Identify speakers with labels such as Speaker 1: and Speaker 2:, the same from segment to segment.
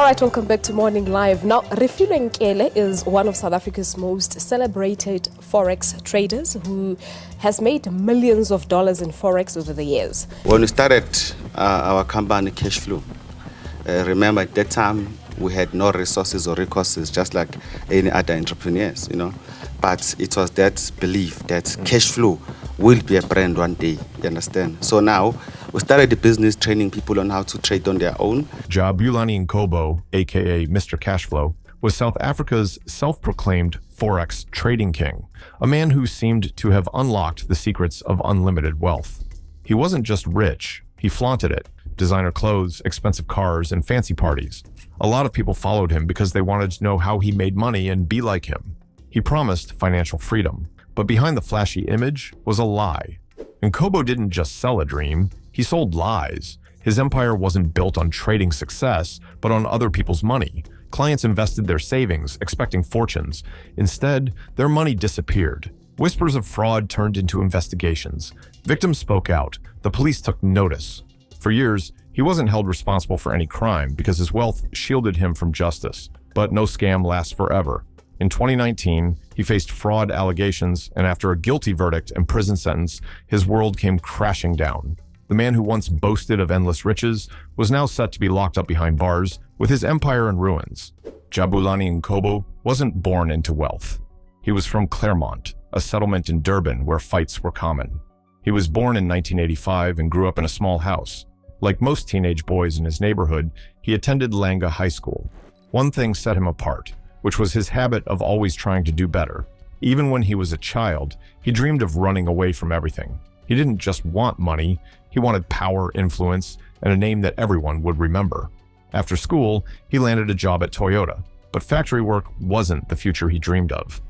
Speaker 1: All right, welcome back to Morning Live. Now, Jabulani Ngcobo is one of South Africa's most celebrated forex traders who has made millions of dollars in forex over the years.
Speaker 2: When we started our company Cashflow, remember at that time we had no resources or recourses, just like any other entrepreneurs, But it was that belief that Cashflow will be a brand one day, you understand? So now we started the business training people on how to trade on their own.
Speaker 3: Jabulani Ngcobo, A.K.A. Mr. Cashflow, was South Africa's self-proclaimed forex trading king, a man who seemed to have unlocked the secrets of unlimited wealth. He wasn't just rich, he flaunted it. Designer clothes, expensive cars, and fancy parties. A lot of people followed him because they wanted to know how he made money and be like him. He promised financial freedom, but behind the flashy image was a lie. Ngcobo didn't just sell a dream, he sold lies. His empire wasn't built on trading success, but on other people's money. Clients invested their savings, expecting fortunes. Instead, their money disappeared. Whispers of fraud turned into investigations. Victims spoke out. The police took notice. For years, he wasn't held responsible for any crime because his wealth shielded him from justice. But no scam lasts forever. In 2019, he faced fraud allegations, and after a guilty verdict and prison sentence, his world came crashing down. The man who once boasted of endless riches was now set to be locked up behind bars, with his empire in ruins. Jabulani Ngcobo wasn't born into wealth. He was from Claremont, a settlement in Durban where fights were common. He was born in 1985 and grew up in a small house. Like most teenage boys in his neighborhood, he attended Langa High School. One thing set him apart, which was his habit of always trying to do better. Even when he was a child, he dreamed of running away from everything. He didn't just want money, he wanted power, influence, and a name that everyone would remember. After school, he landed a job at Toyota, but factory work wasn't the future he dreamed of.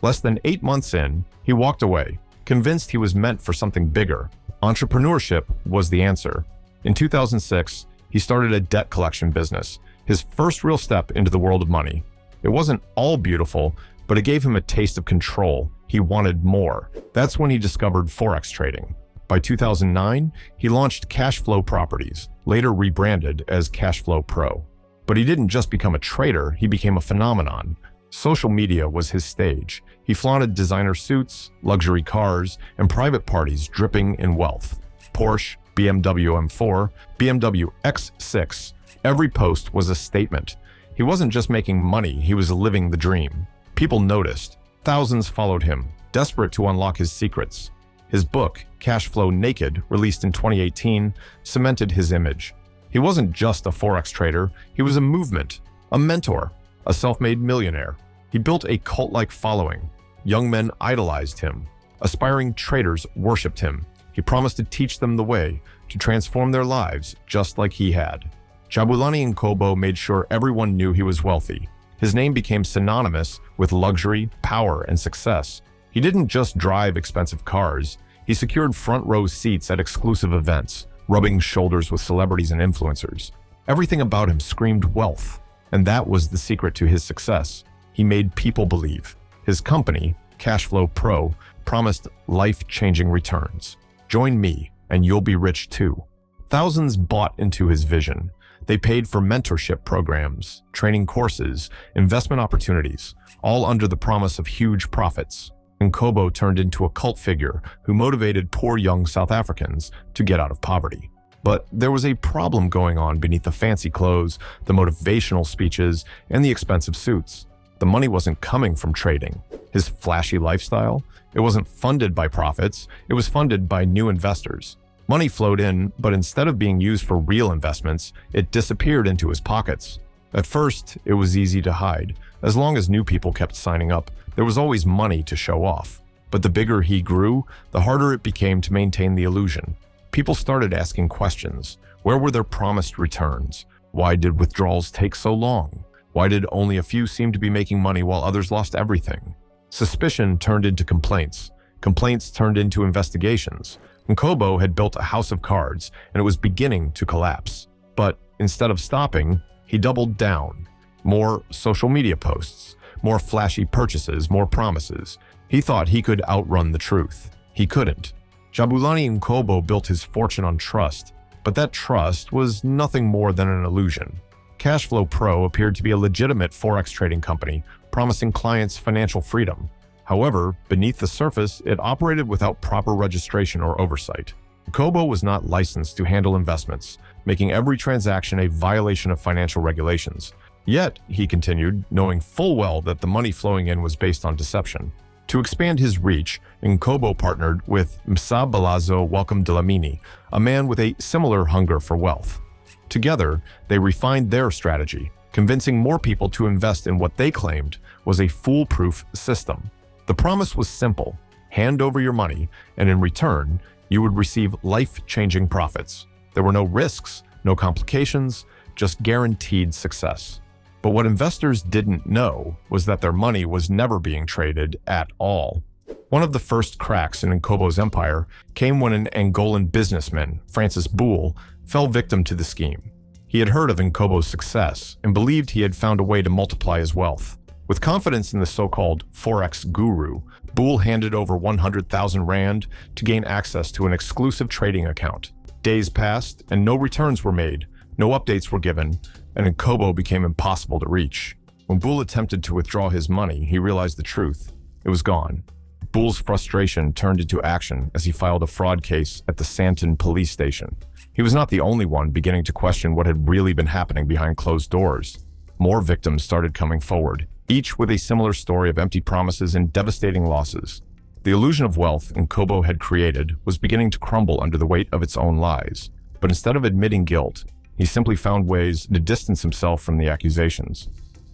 Speaker 3: Less than 8 months in, he walked away, convinced he was meant for something bigger. Entrepreneurship was the answer. In 2006, he started a debt collection business, his first real step into the world of money. It wasn't all beautiful, but it gave him a taste of control. He wanted more. That's when he discovered forex trading. By 2009, he launched Cashflow Properties, later rebranded as Cashflow Pro. But he didn't just become a trader, he became a phenomenon. Social media was his stage. He flaunted designer suits, luxury cars, and private parties dripping in wealth. Porsche, BMW M4, BMW X6. Every post was a statement. He wasn't just making money, he was living the dream. People noticed. Thousands followed him, desperate to unlock his secrets. His book, Cashflow Naked, released in 2018, cemented his image. He wasn't just a forex trader, he was a movement, a mentor, a self-made millionaire. He built a cult-like following. Young men idolized him. Aspiring traders worshipped him. He promised to teach them the way, to transform their lives just like he had. Jabulani Ngcobo made sure everyone knew he was wealthy. His name became synonymous with luxury, power, and success. He didn't just drive expensive cars. He secured front-row seats at exclusive events, rubbing shoulders with celebrities and influencers. Everything about him screamed wealth, and that was the secret to his success. He made people believe. His company, Cashflow Pro, promised life-changing returns. Join me, and you'll be rich too. Thousands bought into his vision. They paid for mentorship programs, training courses, investment opportunities, all under the promise of huge profits. Ngcobo turned into a cult figure who motivated poor young South Africans to get out of poverty. But there was a problem going on beneath the fancy clothes, the motivational speeches, and the expensive suits. The money wasn't coming from trading. His flashy lifestyle, it wasn't funded by profits, it was funded by new investors. Money flowed in, but instead of being used for real investments, it disappeared into his pockets. At first, it was easy to hide. As long as new people kept signing up, there was always money to show off. But the bigger he grew, the harder it became to maintain the illusion. People started asking questions. Where were their promised returns? Why did withdrawals take so long? Why did only a few seem to be making money while others lost everything? Suspicion turned into complaints. Complaints turned into investigations. Ngcobo had built a house of cards, and it was beginning to collapse. But instead of stopping, he doubled down. More social media posts, more flashy purchases, more promises. He thought he could outrun the truth. He couldn't. Jabulani Ngcobo built his fortune on trust, but that trust was nothing more than an illusion. Cashflow Pro appeared to be a legitimate forex trading company, promising clients financial freedom. However, beneath the surface, it operated without proper registration or oversight. Ngcobo was not licensed to handle investments, making every transaction a violation of financial regulations. Yet, he continued, knowing full well that the money flowing in was based on deception. To expand his reach, Ngcobo partnered with Msa Balazo Welcome Dlamini, a man with a similar hunger for wealth. Together, they refined their strategy, convincing more people to invest in what they claimed was a foolproof system. The promise was simple: hand over your money, and in return, you would receive life-changing profits. There were no risks, no complications, just guaranteed success. But what investors didn't know was that their money was never being traded at all. One of the first cracks in Ngcobo's empire came when an Angolan businessman, Francis Boole, fell victim to the scheme. He had heard of Ngcobo's success and believed he had found a way to multiply his wealth. With confidence in the so-called forex guru, Boole handed over 100,000 rand to gain access to an exclusive trading account. Days passed and no returns were made, no updates were given, and Ngcobo became impossible to reach. When Boole attempted to withdraw his money, he realized the truth. It was gone. Boole's frustration turned into action as he filed a fraud case at the Santon police station. He was not the only one beginning to question what had really been happening behind closed doors. More victims started coming forward, each with a similar story of empty promises and devastating losses. The illusion of wealth Ngcobo had created was beginning to crumble under the weight of its own lies. But instead of admitting guilt, he simply found ways to distance himself from the accusations.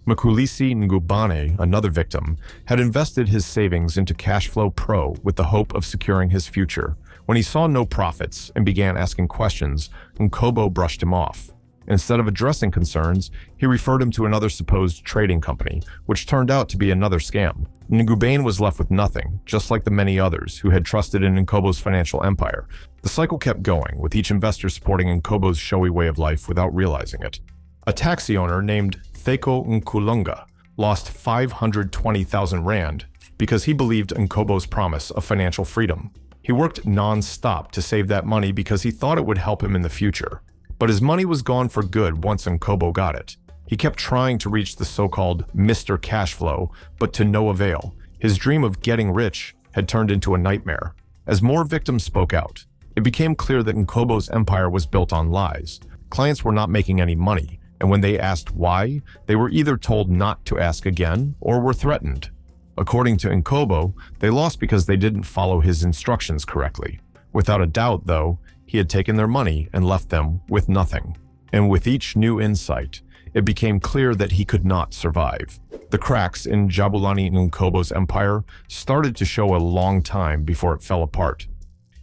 Speaker 3: Mkhulisi Ngubane, another victim, had invested his savings into Cashflow Pro with the hope of securing his future. When he saw no profits and began asking questions, Ngcobo brushed him off. Instead of addressing concerns, he referred him to another supposed trading company, which turned out to be another scam. Ngubane was left with nothing, just like the many others who had trusted in Ngcobo's financial empire. The cycle kept going, with each investor supporting Ngcobo's showy way of life without realizing it. A taxi owner named Theko Nkulunga lost 520,000 rand because he believed Ngcobo's promise of financial freedom. He worked non-stop to save that money because he thought it would help him in the future. But his money was gone for good once Ngcobo got it. He kept trying to reach the so-called Mr. Cashflow, but to no avail. His dream of getting rich had turned into a nightmare. As more victims spoke out, it became clear that Ngcobo's empire was built on lies. Clients were not making any money, and when they asked why, they were either told not to ask again or were threatened. According to Ngcobo, they lost because they didn't follow his instructions correctly. Without a doubt, though, he had taken their money and left them with nothing. And with each new insight, it became clear that he could not survive. The cracks in Jabulani Ngcobo's empire started to show a long time before it fell apart.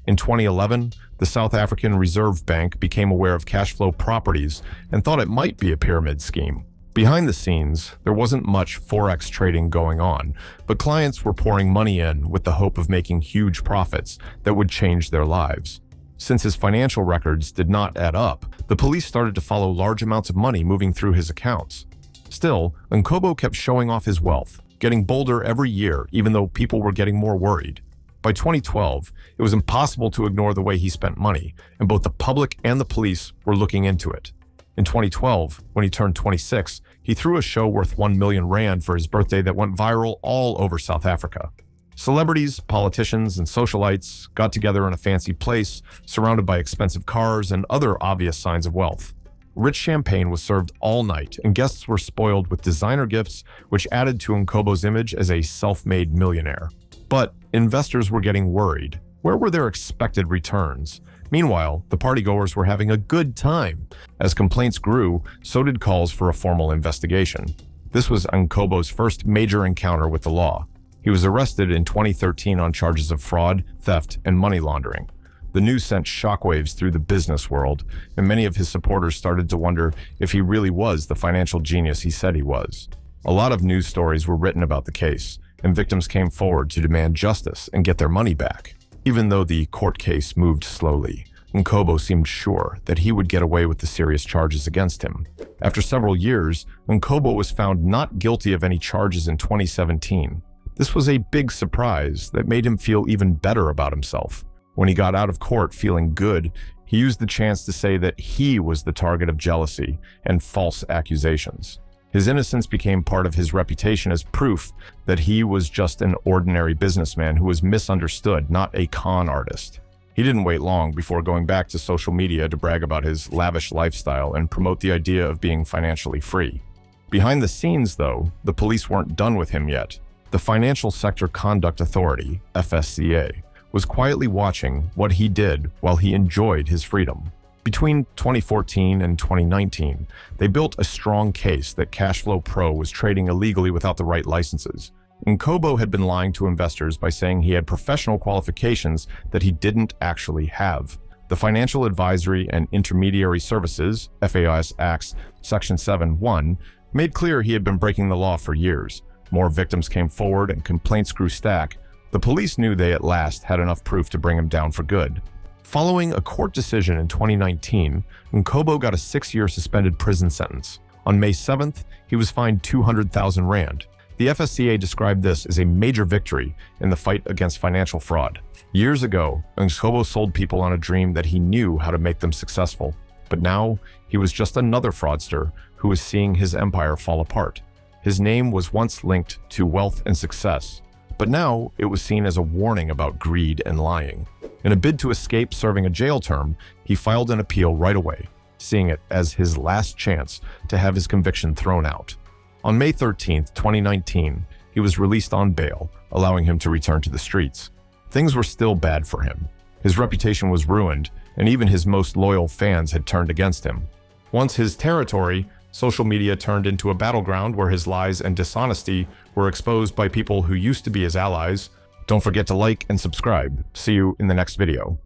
Speaker 3: In 2011, the South African Reserve Bank became aware of Cashflow properties and thought it might be a pyramid scheme. Behind the scenes, there wasn't much forex trading going on, but clients were pouring money in with the hope of making huge profits that would change their lives. Since his financial records did not add up, the police started to follow large amounts of money moving through his accounts. Still, Ngcobo kept showing off his wealth, getting bolder every year even though people were getting more worried. By 2012, it was impossible to ignore the way he spent money, and both the public and the police were looking into it. In 2012, when he turned 26, he threw a show worth 1 million rand for his birthday that went viral all over South Africa. Celebrities, politicians, and socialites got together in a fancy place, surrounded by expensive cars and other obvious signs of wealth. Rich champagne was served all night, and guests were spoiled with designer gifts, which added to Ngcobo's image as a self-made millionaire. But investors were getting worried. Where were their expected returns? Meanwhile, the partygoers were having a good time. As complaints grew, so did calls for a formal investigation. This was Ngcobo's first major encounter with the law. He was arrested in 2013 on charges of fraud, theft, and money laundering. The news sent shockwaves through the business world, and many of his supporters started to wonder if he really was the financial genius he said he was. A lot of news stories were written about the case, and victims came forward to demand justice and get their money back. Even though the court case moved slowly, Ngcobo seemed sure that he would get away with the serious charges against him. After several years, Ngcobo was found not guilty of any charges in 2017. This was a big surprise that made him feel even better about himself. When he got out of court feeling good, he used the chance to say that he was the target of jealousy and false accusations. His innocence became part of his reputation as proof that he was just an ordinary businessman who was misunderstood, not a con artist. He didn't wait long before going back to social media to brag about his lavish lifestyle and promote the idea of being financially free. Behind the scenes, though, the police weren't done with him yet. The Financial Sector Conduct Authority, FSCA, was quietly watching what he did while he enjoyed his freedom. Between 2014 and 2019, they built a strong case that Cashflow Pro was trading illegally without the right licenses. Ngcobo had been lying to investors by saying he had professional qualifications that he didn't actually have. The Financial Advisory and Intermediary Services, FAS Acts Section 7(1), made clear he had been breaking the law for years. More victims came forward and complaints grew stack. The police knew they at last had enough proof to bring him down for good. Following a court decision in 2019, Ngcobo got a 6-year suspended prison sentence. On May 7th, he was fined 200,000 rand. The FSCA described this as a major victory in the fight against financial fraud. Years ago, Ngcobo sold people on a dream that he knew how to make them successful. But now, he was just another fraudster who was seeing his empire fall apart. His name was once linked to wealth and success, but now it was seen as a warning about greed and lying. In a bid to escape serving a jail term, he filed an appeal right away, seeing it as his last chance to have his conviction thrown out. On May 13, 2019, he was released on bail, allowing him to return to the streets. Things were still bad for him. His reputation was ruined, and even his most loyal fans had turned against him. Once his territory, social media turned into a battleground where his lies and dishonesty were exposed by people who used to be his allies. Don't forget to like and subscribe. See you in the next video.